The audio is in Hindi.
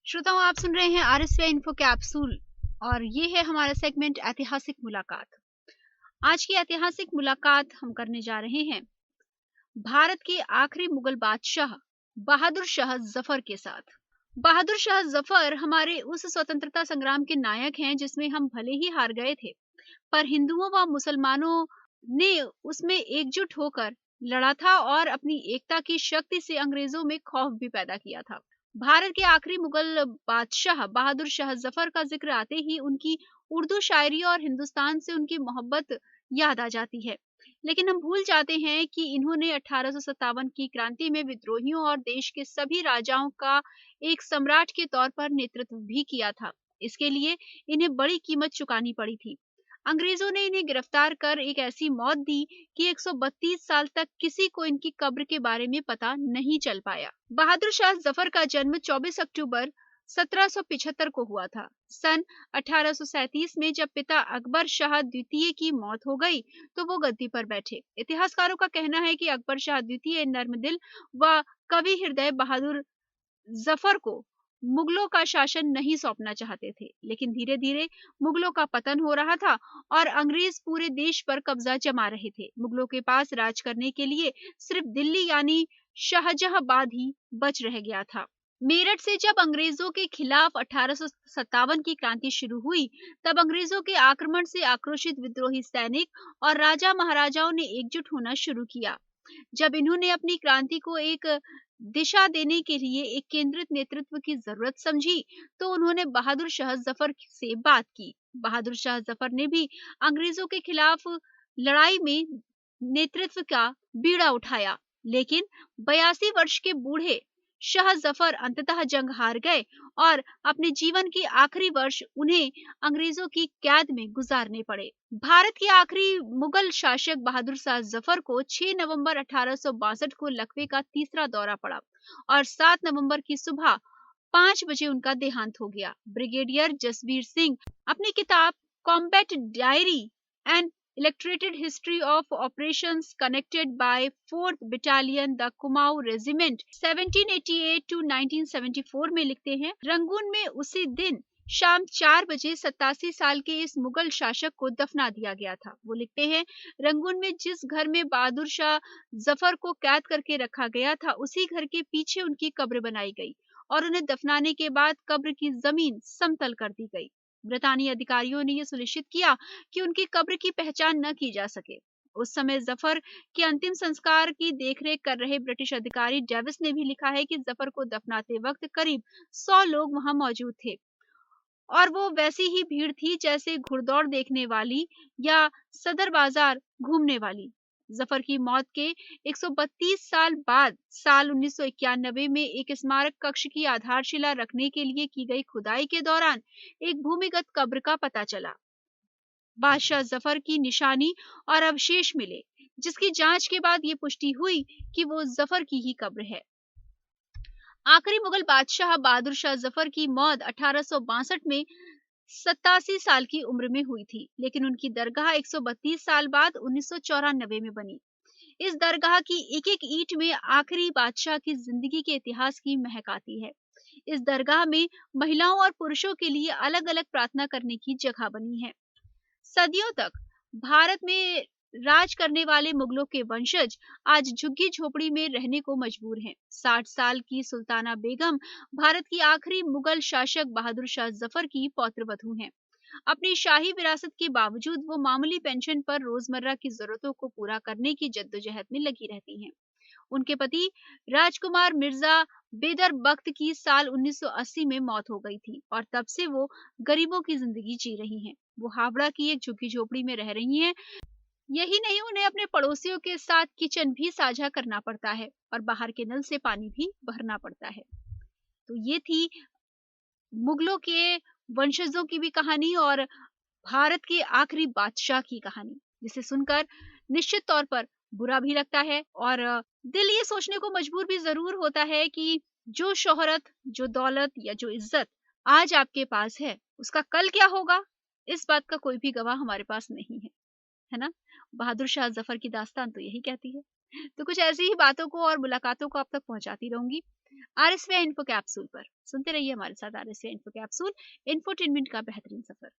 श्रोताओं, आप सुन रहे हैं आरएसवी इन्फो कैप्सूल और ये है हमारा सेगमेंट ऐतिहासिक मुलाकात। आज की ऐतिहासिक मुलाकात हम करने जा रहे हैं भारत के आखिरी मुगल बादशाह बहादुर शाह जफर के साथ। बहादुर शाह जफर हमारे उस स्वतंत्रता संग्राम के नायक हैं जिसमें हम भले ही हार गए थे, पर हिंदुओं व मुसलमानों ने उसमें एकजुट होकर लड़ा था और अपनी एकता की शक्ति से अंग्रेजों में खौफ भी पैदा किया था। भारत के आखिरी मुगल बादशाह बहादुर शाह जफर का जिक्र आते ही उनकी उर्दू शायरी और हिंदुस्तान से उनकी मोहब्बत याद आ जाती है। लेकिन हम भूल जाते हैं कि इन्होंने 1857 की क्रांति में विद्रोहियों और देश के सभी राजाओं का एक सम्राट के तौर पर नेतृत्व भी किया था। इसके लिए इन्हें बड़ी कीमत चुकानी पड़ी थी। अंग्रेजों ने इन्हें गिरफ्तार कर एक ऐसी मौत दी कि 132 साल तक किसी को इनकी कब्र के बारे में पता नहीं चल पाया। बहादुर शाह जफर का जन्म 24 अक्टूबर 1775 को हुआ था। सन 1837 में जब पिता अकबर शाह द्वितीय की मौत हो गई तो वो गद्दी पर बैठे। इतिहासकारों का कहना है कि अकबर शाह द्वितीय नर्मदिल व कवि हृदय बहादुर जफर को मुगलों का शासन नहीं सौंपना चाहते थे, लेकिन धीरे धीरे मुगलों का पतन हो रहा था और अंग्रेज पूरे देश पर कब्जा जमा रहे थे। मुगलों के पास राज करने के लिए सिर्फ दिल्ली यानी शाहजहांबाद ही बच रह गया था। मेरठ से जब अंग्रेजों के खिलाफ 1857 की क्रांति शुरू हुई, तब अंग्रेजों के आक्रमण से आक्रोशित विद्रोही सैनिक और राजा महाराजाओं ने एकजुट होना शुरू किया। जब इन्होंने अपनी क्रांति को एक दिशा देने के लिए एक केंद्रित नेतृत्व की जरूरत समझी, तो उन्होंने बहादुर शाह जफर से बात की। बहादुर शाह जफर ने भी अंग्रेजों के खिलाफ लड़ाई में नेतृत्व का बीड़ा उठाया, लेकिन 82 वर्ष के बूढ़े शाह जफर अंततः जंग हार गए और अपने जीवन के आखिरी वर्ष उन्हें अंग्रेजों की कैद में गुजारने पड़े। भारत के आखिरी मुगल शासक बहादुर शाह जफर को 6 नवंबर 1862 को लकवे का तीसरा दौरा पड़ा और 7 नवंबर की सुबह 5 बजे उनका देहांत हो गया। ब्रिगेडियर जसवीर सिंह अपनी किताब combat diary and illustrated history of operations connected by 4th Battalion the Kumaon Regiment 1788 to 1974 में लिखते हैं, रंगून में उसी दिन शाम 4 बजे 87 साल के इस मुगल शासक को दफना दिया गया था। वो लिखते हैं, रंगून में जिस घर में बहादुर शाह जफर को कैद करके रखा गया था, उसी घर के पीछे उनकी कब्र बनाई गई और उन्हें दफनाने के बाद कब्र की जमीन समतल कर दी गई। ब्रितानी अधिकारियों ने यह सुनिश्चित किया कि उनकी कब्र की पहचान न की जा सके। उस समय जफर के अंतिम संस्कार की देखरेख कर रहे ब्रिटिश अधिकारी डेविस ने भी लिखा है कि जफर को दफनाते वक्त करीब 100 लोग वहां मौजूद थे और वो वैसी ही भीड़ थी जैसे घुड़दौड़ देखने वाली या सदर बाजार घूमने वाली। जफर की मौत के 132 साल बाद साल 1991 में एक स्मारक कक्ष की आधारशिला रखने के लिए की गई खुदाई के दौरान एक भूमिगत कब्र का पता चला। बादशाह जफर की निशानी और अवशेष मिले, जिसकी जांच के बाद ये पुष्टि हुई कि वो जफर की ही कब्र है। आखिरी मुगल बादशाह बहादुर शाह जफर की मौत 1862 में 87 साल की उम्र में हुई थी, लेकिन उनकी दरगाह 132 साल बाद 1994 में बनी। इस दरगाह की एक एक ईंट में आखिरी बादशाह की जिंदगी के इतिहास की महक आती है। इस दरगाह में महिलाओं और पुरुषों के लिए अलग अलग प्रार्थना करने की जगह बनी है। सदियों तक भारत में राज करने वाले मुगलों के वंशज आज झुग्गी झोपड़ी में रहने को मजबूर हैं। 60 साल की सुल्ताना बेगम भारत की आखिरी मुगल शासक बहादुर शाह जफर की पौत्रवधू हैं। अपनी शाही विरासत के बावजूद वो मामूली पेंशन पर रोजमर्रा की जरूरतों को पूरा करने की जद्दोजहद में लगी रहती हैं। उनके पति राजकुमार मिर्जा बेदर बख्त की साल 1980 में मौत हो गई थी और तब से वो गरीबों की जिंदगी जी रही हैं। वो हावड़ा की एक झुग्गी झोपड़ी में रह रही हैं। यही नहीं, उन्हें अपने पड़ोसियों के साथ किचन भी साझा करना पड़ता है और बाहर के नल से पानी भी भरना पड़ता है। तो ये थी मुगलों के वंशजों की भी कहानी और भारत के आखिरी बादशाह की कहानी, जिसे सुनकर निश्चित तौर पर बुरा भी लगता है और दिल ये सोचने को मजबूर भी जरूर होता है कि जो शोहरत, जो दौलत या जो इज्जत आज आपके पास है, उसका कल क्या होगा, इस बात का कोई भी गवाह हमारे पास नहीं है ना। बहादुर शाह जफर की दास्तान तो यही कहती है। तो कुछ ऐसी ही बातों को और मुलाकातों को आप तक पहुंचाती रहूंगी। आरएसवीआई इन्फो कैप्सूल पर। सुनते रहिए हमारे साथ आरएसवीआई इन्फो कैप्सूल, इंफोटेनमेंट का बेहतरीन सफर।